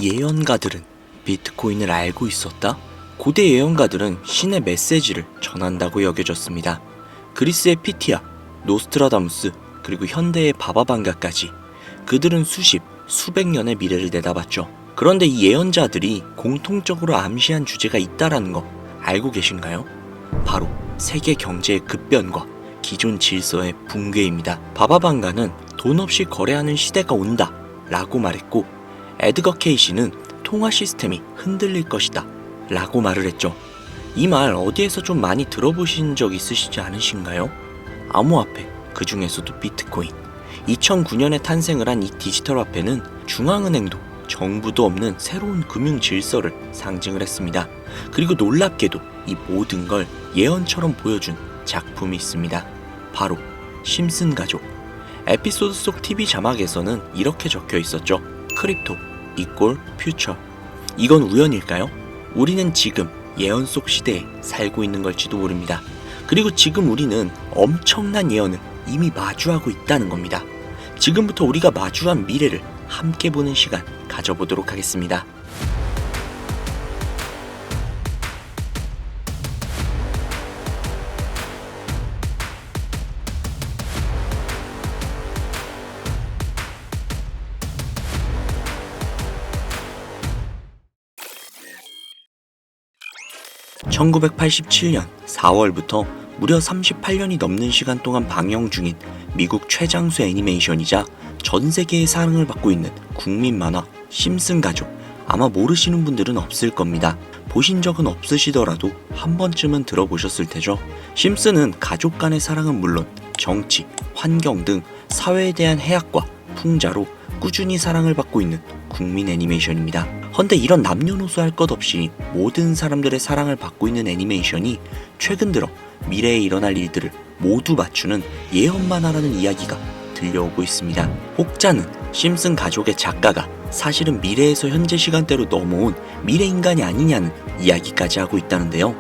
예언가들은 비트코인을 알고 있었다? 고대 예언가들은 신의 메시지를 전한다고 여겨졌습니다. 그리스의 피티아, 노스트라다무스, 그리고 현대의 바바방가까지 그들은 수백 년의 미래를 내다봤죠. 그런데 이 예언자들이 공통적으로 암시한 주제가 있다라는 거 알고 계신가요? 바로 세계 경제의 급변과 기존 질서의 붕괴입니다. 바바방가는 돈 없이 거래하는 시대가 온다 라고 말했고, 에드거 케이시는 통화 시스템이 흔들릴 것이다 라고 말을 했죠. 이 말 어디에서 좀 많이 들어보신 적 있으시지 않으신가요? 암호화폐, 그 중에서도 비트코인. 2009년에 탄생을 한 이 디지털 화폐는 중앙은행도 정부도 없는 새로운 금융 질서를 상징을 했습니다. 그리고 놀랍게도 이 모든 걸 예언처럼 보여준 작품이 있습니다. 바로 심슨 가족. 에피소드 속 TV 자막에서는 이렇게 적혀 있었죠. 크립토 이꼴 퓨처. 이건 우연일까요? 우리는 지금 예언 속 시대에 살고 있는 걸지도 모릅니다. 그리고 지금 우리는 엄청난 예언을 이미 마주하고 있다는 겁니다. 지금부터 우리가 마주한 미래를 함께 보는 시간 가져보도록 하겠습니다. (1987년 4월부터) 무려 38년이 넘는 시간 동안 방영 중인 미국 최장수 애니메이션이자 전 세계의 사랑을 받고 있는 국민 만화 심슨 가족. 아마 모르시는 분들은 없을 겁니다. 보신 적은 없으시더라도 한 번쯤은 들어보셨을 테죠. 심슨은 가족 간의 사랑은 물론 정치, 환경 등 사회에 대한 해악과 풍자로 꾸준히 사랑을 받고 있는 국민 애니메이션입니다. 헌데 이런 남녀노소 할 것 없이 모든 사람들의 사랑을 받고 있는 애니메이션이 최근 들어 미래에 일어날 일들을 모두 맞추는 예언만 하라는 이야기가 들려오고 있습니다. 혹자는 심슨 가족의 작가가 사실은 미래에서 현재 시간대로 넘어온 미래인간이 아니냐는 이야기까지 하고 있다는데요.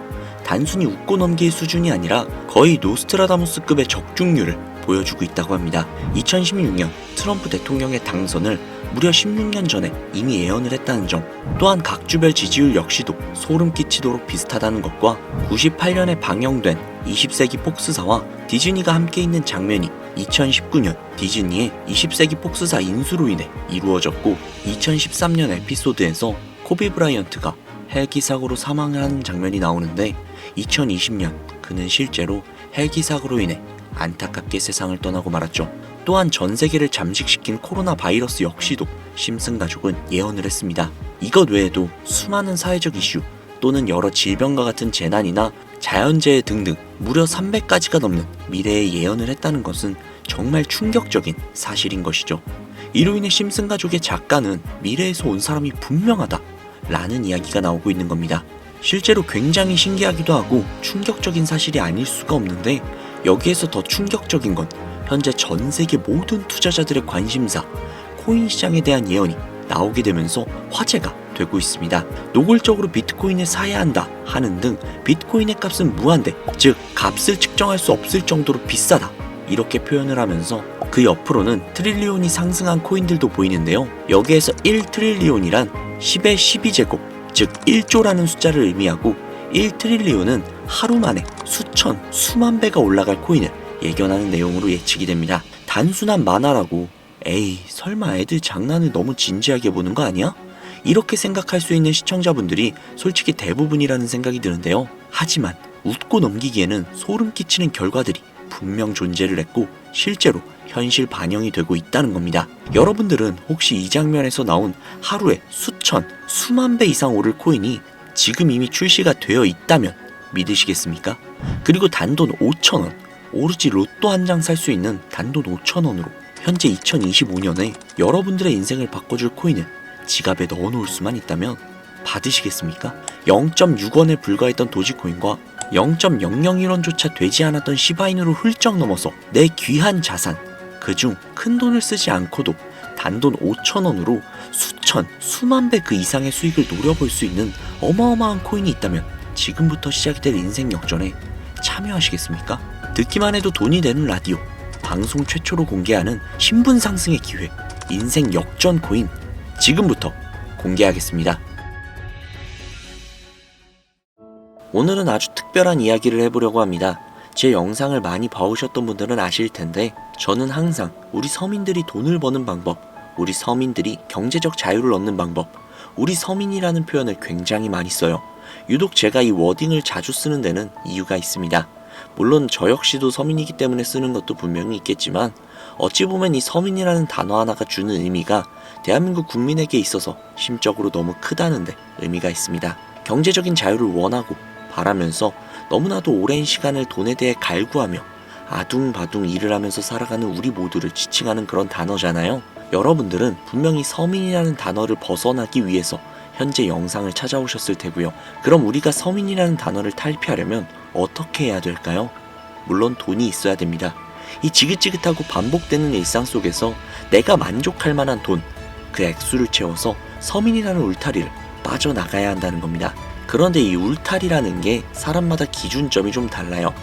단순히 웃고 넘길 수준이 아니라 거의 노스트라다무스급의 적중률을 보여주고 있다고 합니다. 2016년 트럼프 대통령의 당선을 무려 16년 전에 이미 예언을 했다는 점, 또한 각주별 지지율 역시도 소름 끼치도록 비슷하다는 것과 98년에 방영된 20세기 폭스사와 디즈니가 함께 있는 장면이 2019년 디즈니의 20세기 폭스사 인수로 인해 이루어졌고, 2013년 에피소드에서 코비 브라이언트가 헬기 사고로 사망을 하는 장면이 나오는데, 2020년 그는 실제로 헬기 사고로 인해 안타깝게 세상을 떠나고 말았죠. 또한 전 세계를 잠식시킨 코로나 바이러스 역시도 심슨 가족은 예언을 했습니다. 이것 외에도 수많은 사회적 이슈 또는 여러 질병과 같은 재난이나 자연재해 등등 무려 300가지가 넘는 미래의 예언을 했다는 것은 정말 충격적인 사실인 것이죠. 이로 인해 심슨 가족의 작가는 미래에서 온 사람이 분명하다 라는 이야기가 나오고 있는 겁니다. 실제로 굉장히 신기하기도 하고 충격적인 사실이 아닐 수가 없는데, 여기에서 더 충격적인 건 현재 전 세계 모든 투자자들의 관심사 코인 시장에 대한 예언이 나오게 되면서 화제가 되고 있습니다. 노골적으로 비트코인을 사야 한다 하는 등 비트코인의 값은 무한대, 즉 값을 측정할 수 없을 정도로 비싸다 이렇게 표현을 하면서 그 옆으로는 트릴리온이 상승한 코인들도 보이는데요. 여기에서 1트릴리온이란 10의 12제곱, 즉 1조라는 숫자를 의미하고 1트릴리온은 하루 만에 수천, 수만 배가 올라갈 코인을 예견하는 내용으로 예측이 됩니다. 단순한 만화라고 에이 설마 애들 장난을 너무 진지하게 보는 거 아니야? 이렇게 생각할 수 있는 시청자분들이 솔직히 대부분이라는 생각이 드는데요. 하지만 웃고 넘기기에는 소름 끼치는 결과들이 분명 존재를 했고 실제로 현실 반영이 되고 있다는 겁니다. 여러분들은 혹시 이 장면에서 나온 하루에 수천, 수만 배 이상 오를 코인이 지금 이미 출시가 되어 있다면 믿으시겠습니까? 그리고 단돈 5,000원, 오로지 로또 한 장 살 수 있는 단돈 5,000원으로 현재 2025년에 여러분들의 인생을 바꿔줄 코인을 지갑에 넣어놓을 수만 있다면 받으시겠습니까? 0.6원에 불과했던 도지코인과 0.001원조차 되지 않았던 시바인으로 훌쩍 넘어서 내 귀한 자산, 그중 큰 돈을 쓰지 않고도 단돈 5,000원으로 수천, 수만 배 그 이상의 수익을 노려볼 수 있는 어마어마한 코인이 있다면 지금부터 시작이 될 인생 역전에 참여하시겠습니까? 듣기만 해도 돈이 되는 라디오, 방송 최초로 공개하는 신분 상승의 기회, 인생 역전 코인, 지금부터 공개하겠습니다. 오늘은 아주 특별한 이야기를 해보려고 합니다. 제 영상을 많이 봐오셨던 분들은 아실 텐데 저는 항상 우리 서민들이 돈을 버는 방법, 우리 서민들이 경제적 자유를 얻는 방법, 우리 서민이라는 표현을 굉장히 많이 써요. 유독 제가 이 워딩을 자주 쓰는 데는 이유가 있습니다. 물론 저 역시도 서민이기 때문에 쓰는 것도 분명히 있겠지만 어찌 보면 이 서민이라는 단어 하나가 주는 의미가 대한민국 국민에게 있어서 심적으로 너무 크다는 데 의미가 있습니다. 경제적인 자유를 원하고 바라면서 너무나도 오랜 시간을 돈에 대해 갈구하며 아둥바둥 일을 하면서 살아가는 우리 모두를 지칭하는 그런 단어잖아요. 여러분들은 분명히 서민이라는 단어를 벗어나기 위해서 현재 영상을 찾아오셨을 테고요. 그럼 우리가 서민이라는 단어를 탈피하려면 어떻게 해야 될까요? 물론 돈이 있어야 됩니다. 이 지긋지긋하고 반복되는 일상 속에서 내가 만족할 만한 돈, 그 액수를 채워서 서민이라는 울타리를 빠져나가야 한다는 겁니다. 그런데 이 울타리라는 게 사람마다 기준점이 좀 달라요.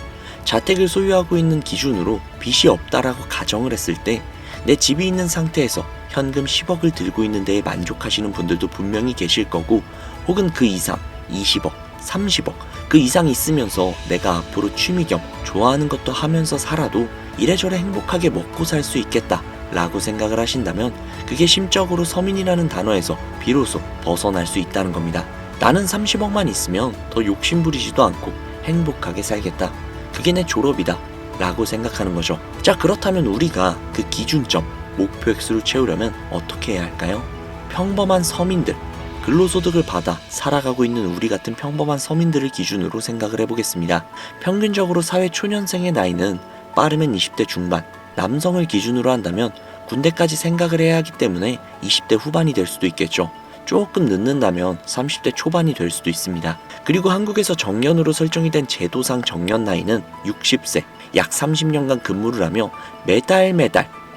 자택을 소유하고 있는 기준으로 빚이 없다라고 가정을 했을 때 내 집이 있는 상태에서 현금 10억을 들고 있는 데에 만족하시는 분들도 분명히 계실 거고, 혹은 그 이상 20억, 30억 그 이상 있으면서 내가 앞으로 취미 겸 좋아하는 것도 하면서 살아도 이래저래 행복하게 먹고 살 수 있겠다 라고 생각을 하신다면 그게 심적으로 서민이라는 단어에서 비로소 벗어날 수 있다는 겁니다. 나는 30억만 있으면 더 욕심부리지도 않고 행복하게 살겠다, 그게 내 졸업이다 라고 생각하는 거죠. 자, 그렇다면 우리가 그 기준점, 목표 액수를 채우려면 어떻게 해야 할까요? 평범한 서민들, 근로소득을 받아 살아가고 있는 우리 같은 평범한 서민들을 기준으로 생각을 해보겠습니다. 평균적으로 사회 초년생의 나이는 빠르면 20대 중반, 남성을 기준으로 한다면 군대까지 생각을 해야 하기 때문에 20대 후반이 될 수도 있겠죠. 조금 늦는다면 30대 초반이 될 수도 있습니다. 그리고 한국에서 정년으로 설정이 된 제도상 정년 나이는 60세, 약 30년간 근무를 하며 매달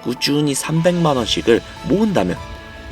꾸준히 300만원씩을 모은다면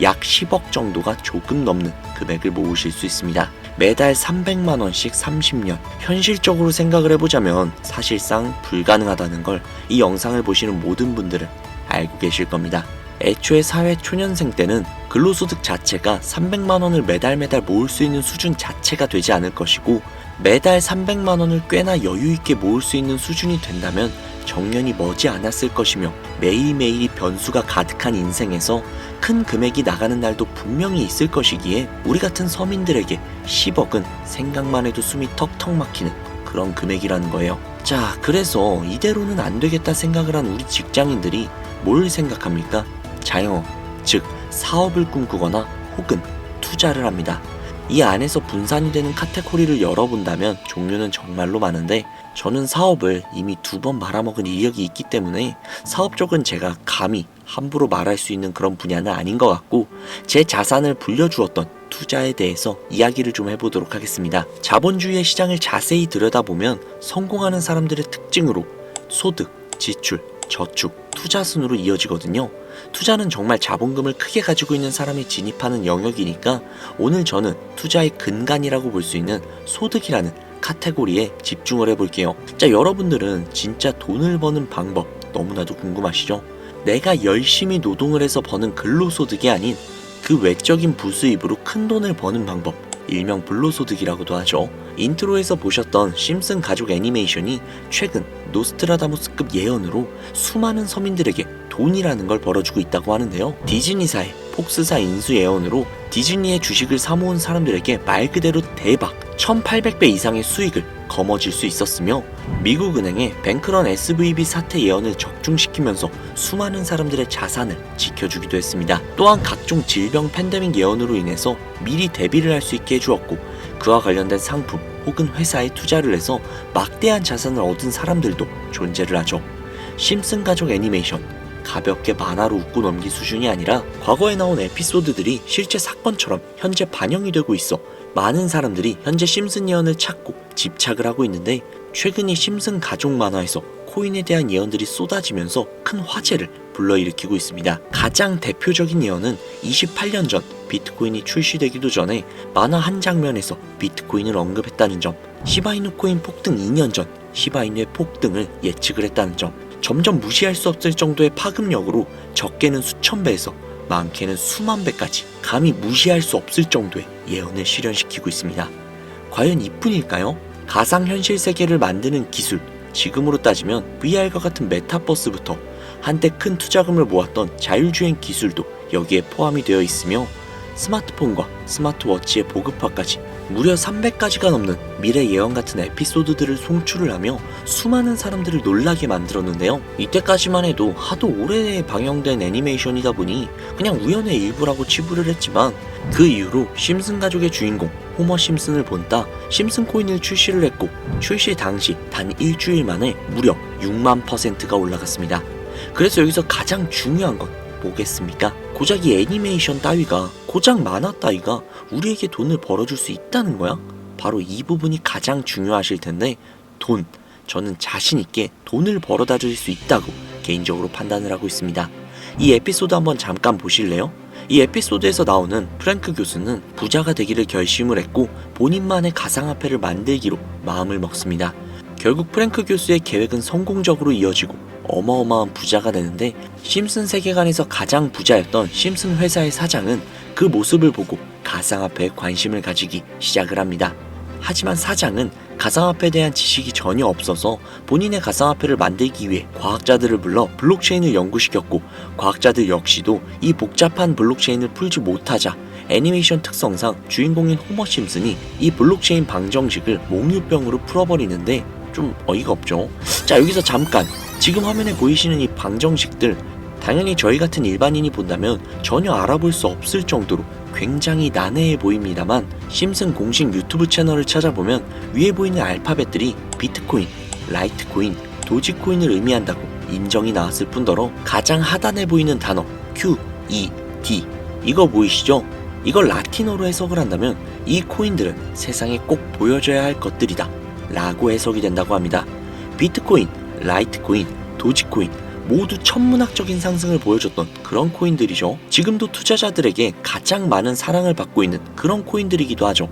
약 10억 정도가 조금 넘는 금액을 모으실 수 있습니다. 매달 300만원씩 30년. 현실적으로 생각을 해보자면 사실상 불가능하다는 걸 이 영상을 보시는 모든 분들은 알고 계실 겁니다. 애초에 사회 초년생 때는 근로소득 자체가 300만원을 매달 모을 수 있는 수준 자체가 되지 않을 것이고, 매달 300만원을 꽤나 여유있게 모을 수 있는 수준이 된다면 정년이 머지 않았을 것이며, 매일매일이 변수가 가득한 인생에서 큰 금액이 나가는 날도 분명히 있을 것이기에 우리 같은 서민들에게 10억은 생각만 해도 숨이 턱턱 막히는 그런 금액이라는 거예요. 자, 그래서 이대로는 안 되겠다 생각을 한 우리 직장인들이 뭘 생각합니까? 자영업, 즉 사업을 꿈꾸거나 혹은 투자를 합니다. 이 안에서 분산이 되는 카테고리를 열어본다면 종류는 정말로 많은데, 저는 사업을 이미 2번 말아먹은 이력이 있기 때문에 사업 쪽은 제가 감히 함부로 말할 수 있는 그런 분야는 아닌 것 같고, 제 자산을 불려주었던 투자에 대해서 이야기를 좀 해보도록 하겠습니다. 자본주의의 시장을 자세히 들여다보면 성공하는 사람들의 특징으로 소득, 지출, 저축, 투자 순으로 이어지거든요. 투자는 정말 자본금을 크게 가지고 있는 사람이 진입하는 영역이니까 오늘 저는 투자의 근간이라고 볼 수 있는 소득이라는 카테고리에 집중을 해볼게요. 자, 여러분들은 진짜 돈을 버는 방법 너무나도 궁금하시죠? 내가 열심히 노동을 해서 버는 근로소득이 아닌 그 외적인 부수입으로 큰 돈을 버는 방법, 일명 불로소득이라고도 하죠. 인트로에서 보셨던 심슨 가족 애니메이션이 최근 노스트라다무스급 예언으로 수많은 서민들에게 돈이라는 걸 벌어주고 있다고 하는데요. 디즈니사의 폭스사 인수 예언으로 디즈니의 주식을 사모은 사람들에게 말 그대로 대박 1800배 이상의 수익을 거머쥘 수 있었으며, 미국은행의 뱅크런 SVB 사태 예언을 적중시키면서 수많은 사람들의 자산을 지켜주기도 했습니다. 또한 각종 질병 팬데믹 예언으로 인해서 미리 대비를 할 수 있게 해주었고, 그와 관련된 상품 혹은 회사에 투자를 해서 막대한 자산을 얻은 사람들도 존재를 하죠. 심슨 가족 애니메이션, 가볍게 만화로 웃고 넘길 수준이 아니라 과거에 나온 에피소드들이 실제 사건처럼 현재 반영이 되고 있어 많은 사람들이 현재 심슨 예언을 찾고 집착을 하고 있는데, 최근 이 심슨 가족 만화에서 코인에 대한 예언들이 쏟아지면서 큰 화제를 불러일으키고 있습니다. 가장 대표적인 예언은 28년 전 비트코인이 출시되기도 전에 만화 한 장면에서 비트코인을 언급했다는 점, 시바이누 코인 폭등 2년 전 시바이누의 폭등을 예측을 했다는 점, 점점 무시할 수 없을 정도의 파급력으로 적게는 수천 배에서 많게는 수만 배까지 감히 무시할 수 없을 정도의 예언을 실현시키고 있습니다. 과연 이뿐일까요? 가상현실 세계를 만드는 기술, 지금으로 따지면 VR과 같은 메타버스부터 한때 큰 투자금을 모았던 자율주행 기술도 여기에 포함이 되어 있으며 스마트폰과 스마트워치의 보급화까지 무려 300가지가 넘는 미래 예언 같은 에피소드들을 송출을 하며 수많은 사람들을 놀라게 만들었는데요. 이때까지만 해도 하도 오래 방영된 애니메이션이다 보니 그냥 우연의 일부라고 치부를 했지만 그 이후로 심슨 가족의 주인공 호머 심슨을 본따 심슨 코인을 출시를 했고 출시 당시 단 일주일 만에 무려 6만%가 올라갔습니다. 그래서 여기서 가장 중요한 건 뭐겠습니까? 고작 이 애니메이션 따위가, 고작 만화 따위가 우리에게 돈을 벌어줄 수 있다는 거야? 바로 이 부분이 가장 중요하실 텐데, 돈. 저는 자신있게 돈을 벌어다 줄 수 있다고 개인적으로 판단을 하고 있습니다. 이 에피소드 한번 잠깐 보실래요? 이 에피소드에서 나오는 프랭크 교수는 부자가 되기를 결심을 했고 본인만의 가상화폐를 만들기로 마음을 먹습니다. 결국 프랭크 교수의 계획은 성공적으로 이어지고 어마어마한 부자가 되는데, 심슨 세계관에서 가장 부자였던 심슨 회사의 사장은 그 모습을 보고 가상화폐에 관심을 가지기 시작을 합니다. 하지만 사장은 가상화폐에 대한 지식이 전혀 없어서 본인의 가상화폐를 만들기 위해 과학자들을 불러 블록체인을 연구시켰고, 과학자들 역시도 이 복잡한 블록체인을 풀지 못하자 애니메이션 특성상 주인공인 호머 심슨이 이 블록체인 방정식을 몽유병으로 풀어버리는데 좀 어이가 없죠. 자, 여기서 잠깐, 지금 화면에 보이시는 이 방정식들, 당연히 저희 같은 일반인이 본다면 전혀 알아볼 수 없을 정도로 굉장히 난해해 보입니다만, 심슨 공식 유튜브 채널을 찾아보면 위에 보이는 알파벳들이 비트코인, 라이트코인, 도지코인을 의미한다고 인정이 나왔을 뿐더러 가장 하단에 보이는 단어 Q, E, D, 이거 보이시죠? 이걸 라틴어로 해석을 한다면 이 코인들은 세상에 꼭 보여줘야 할 것들이다 라고 해석이 된다고 합니다. 비트코인, 라이트코인, 도지코인 모두 천문학적인 상승을 보여줬던 그런 코인들이죠. 지금도 투자자들에게 가장 많은 사랑을 받고 있는 그런 코인들이기도 하죠.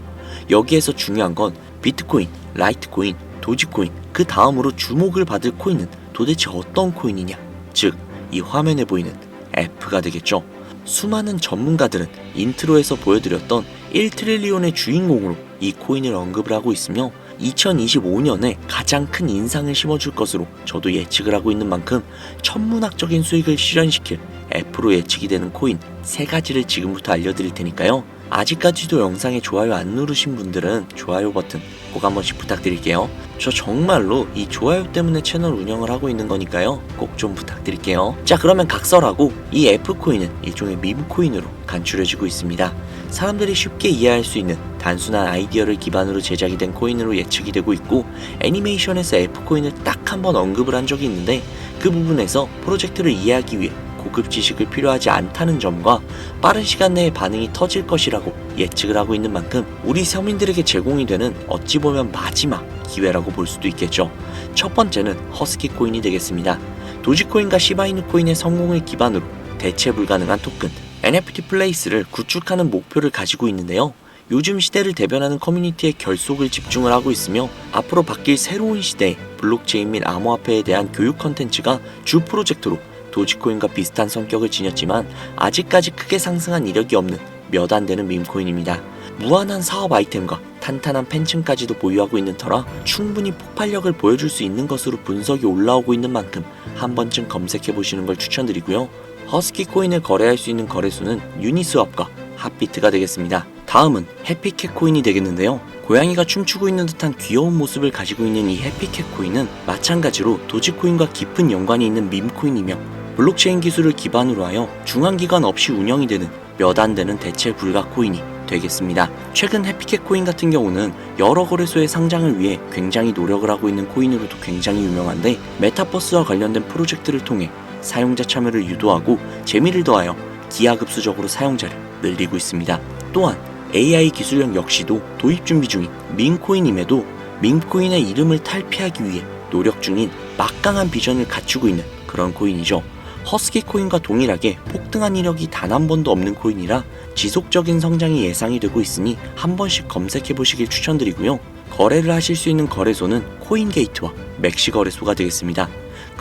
여기에서 중요한 건 비트코인, 라이트코인, 도지코인, 그 다음으로 주목을 받을 코인은 도대체 어떤 코인이냐, 즉 이 화면에 보이는 F가 되겠죠. 수많은 전문가들은 인트로에서 보여드렸던 1트릴리온의 주인공으로 이 코인을 언급을 하고 있으며 2025년에 가장 큰 인상을 심어줄 것으로 저도 예측을 하고 있는 만큼 천문학적인 수익을 실현시킬 F로 예측이 되는 코인 3가지를 지금부터 알려드릴 테니까요. 아직까지도 영상에 좋아요 안 누르신 분들은 좋아요 버튼 꼭 한 번씩 부탁드릴게요. 저 정말로 이 좋아요 때문에 채널 운영을 하고 있는 거니까요. 꼭 좀 부탁드릴게요. 자, 그러면 각설하고 이 F코인은 일종의 밈코인으로 간추려지고 있습니다. 사람들이 쉽게 이해할 수 있는 단순한 아이디어를 기반으로 제작이 된 코인으로 예측이 되고 있고, 애니메이션에서 F코인을 딱 한 번 언급을 한 적이 있는데 그 부분에서 프로젝트를 이해하기 위해 고급 지식을 필요하지 않다는 점과 빠른 시간 내에 반응이 터질 것이라고 예측을 하고 있는 만큼 우리 서민들에게 제공이 되는 어찌 보면 마지막 기회라고 볼 수도 있겠죠. 첫 번째는 허스키 코인이 되겠습니다. 도지코인과 시바이누 코인의 성공을 기반으로 대체 불가능한 토큰 NFT 플레이스를 구축하는 목표를 가지고 있는데요. 요즘 시대를 대변하는 커뮤니티의 결속을 집중을 하고 있으며 앞으로 바뀔 새로운 시대의 블록체인 및 암호화폐에 대한 교육 컨텐츠가 주 프로젝트로 도지코인과 비슷한 성격을 지녔지만 아직까지 크게 상승한 이력이 없는 몇 안 되는 밈코인입니다. 무한한 사업 아이템과 탄탄한 팬층까지도 보유하고 있는 터라 충분히 폭발력을 보여줄 수 있는 것으로 분석이 올라오고 있는 만큼 한 번쯤 검색해보시는 걸 추천드리고요. 허스키 코인을 거래할 수 있는 거래소는 유니스왑과 핫비트가 되겠습니다. 다음은 해피캣 코인이 되겠는데요. 고양이가 춤추고 있는 듯한 귀여운 모습을 가지고 있는 이 해피캣 코인은 마찬가지로 도지코인과 깊은 연관이 있는 밈코인이며 블록체인 기술을 기반으로 하여 중앙기관 없이 운영이 되는 몇 안 되는 대체 불가 코인이 되겠습니다. 최근 해피캣 코인 같은 경우는 여러 거래소의 상장을 위해 굉장히 노력을 하고 있는 코인으로도 굉장히 유명한데, 메타버스와 관련된 프로젝트를 통해 사용자 참여를 유도하고 재미를 더하여 기하급수적으로 사용자를 늘리고 있습니다. 또한 AI 기술력 역시도 도입 준비 중인 밈코인임에도 밈코인의 이름을 탈피하기 위해 노력 중인 막강한 비전을 갖추고 있는 그런 코인이죠. 허스키 코인과 동일하게 폭등한 이력이 단 한 번도 없는 코인이라 지속적인 성장이 예상이 되고 있으니 한 번씩 검색해 보시길 추천드리고요. 거래를 하실 수 있는 거래소는 코인게이트와 맥시 거래소가 되겠습니다.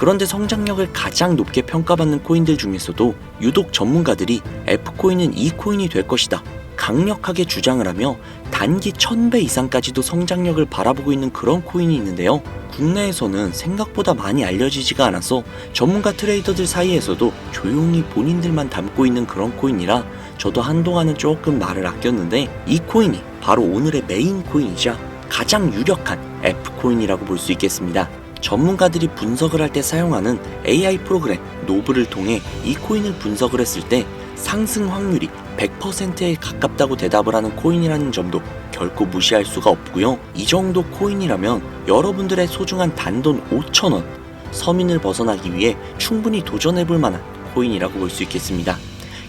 그런데 성장력을 가장 높게 평가받는 코인들 중에서도 유독 전문가들이 F코인은 이 코인이 될 것이다 강력하게 주장을 하며 단기 1000배 이상까지도 성장력을 바라보고 있는 그런 코인이 있는데요. 국내에서는 생각보다 많이 알려지지가 않아서 전문가 트레이더들 사이에서도 조용히 본인들만 담고 있는 그런 코인이라 저도 한동안은 조금 말을 아꼈는데, 이 코인이 바로 오늘의 메인 코인이자 가장 유력한 F코인이라고 볼 수 있겠습니다. 전문가들이 분석을 할 때 사용하는 AI 프로그램 노브를 통해 이 코인을 분석을 했을 때 상승 확률이 100%에 가깝다고 대답을 하는 코인이라는 점도 결코 무시할 수가 없고요. 이 정도 코인이라면 여러분들의 소중한 단돈 5,000원, 서민을 벗어나기 위해 충분히 도전해볼 만한 코인이라고 볼 수 있겠습니다.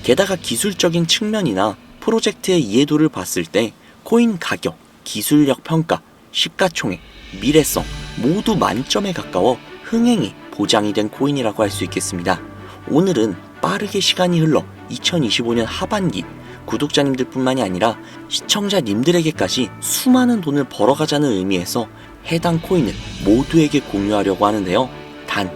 게다가 기술적인 측면이나 프로젝트의 이해도를 봤을 때 코인 가격, 기술력 평가, 시가총액, 미래성 모두 만점에 가까워 흥행이 보장이 된 코인이라고 할 수 있겠습니다. 오늘은 빠르게 시간이 흘러 2025년 하반기 구독자님들 뿐만이 아니라 시청자님들에게까지 수많은 돈을 벌어가자는 의미에서 해당 코인을 모두에게 공유하려고 하는데요. 단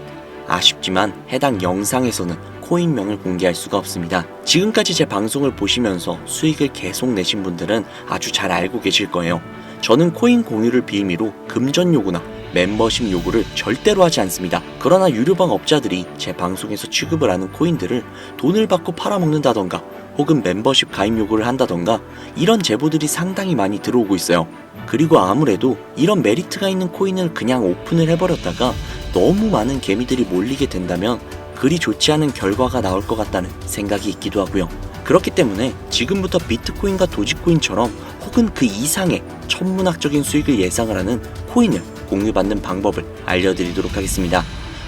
아쉽지만 해당 영상에서는 코인명을 공개할 수가 없습니다. 지금까지 제 방송을 보시면서 수익을 계속 내신 분들은 아주 잘 알고 계실 거예요. 저는 코인 공유를 빌미로 금전 요구나 멤버십 요구를 절대로 하지 않습니다. 그러나 유료방 업자들이 제 방송에서 취급을 하는 코인들을 돈을 받고 팔아먹는다던가 혹은 멤버십 가입 요구를 한다던가 이런 제보들이 상당히 많이 들어오고 있어요. 그리고 아무래도 이런 메리트가 있는 코인을 그냥 오픈을 해버렸다가 너무 많은 개미들이 몰리게 된다면 그리 좋지 않은 결과가 나올 것 같다는 생각이 있기도 하고요. 그렇기 때문에 지금부터 비트코인과 도지코인처럼 혹은 그 이상의 천문학적인 수익을 예상을 하는 코인을 공유받는 방법을 알려드리도록 하겠습니다.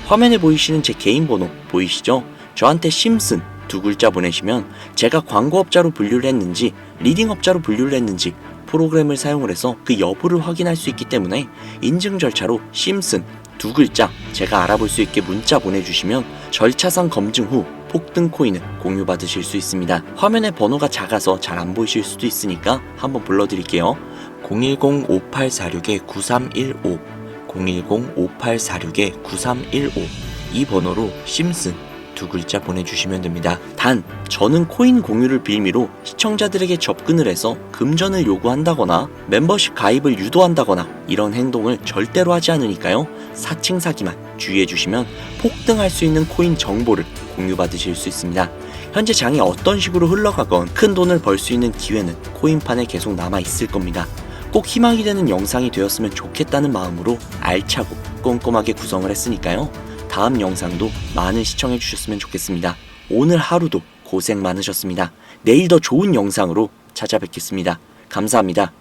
화면에 보이시는 제 개인 번호 보이시죠? 저한테 심슨 두 글자 보내시면 제가 광고업자로 분류를 했는지 리딩업자로 분류를 했는지 프로그램을 사용을 해서 그 여부를 확인할 수 있기 때문에 인증 절차로 심슨 두 글자 제가 알아볼 수 있게 문자 보내주시면 절차상 검증 후 폭등 코인을 공유받으실 수 있습니다. 화면에 번호가 작아서 잘 안 보이실 수도 있으니까 한번 불러드릴게요. 010-5846-9315 010-5846-9315 이 번호로 심슨 두 글자 보내주시면 됩니다. 단 저는 코인 공유를 빌미로 시청자들에게 접근을 해서 금전을 요구한다거나 멤버십 가입을 유도한다거나 이런 행동을 절대로 하지 않으니까요. 사칭 사기만 주의해 주시면 폭등할 수 있는 코인 정보를 공유받으실 수 있습니다. 현재 장이 어떤 식으로 흘러가건 큰 돈을 벌 수 있는 기회는 코인판에 계속 남아 있을 겁니다. 꼭 희망이 되는 영상이 되었으면 좋겠다는 마음으로 알차고 꼼꼼하게 구성을 했으니까요. 다음 영상도 많은 시청해 주셨으면 좋겠습니다. 오늘 하루도 고생 많으셨습니다. 내일 더 좋은 영상으로 찾아뵙겠습니다. 감사합니다.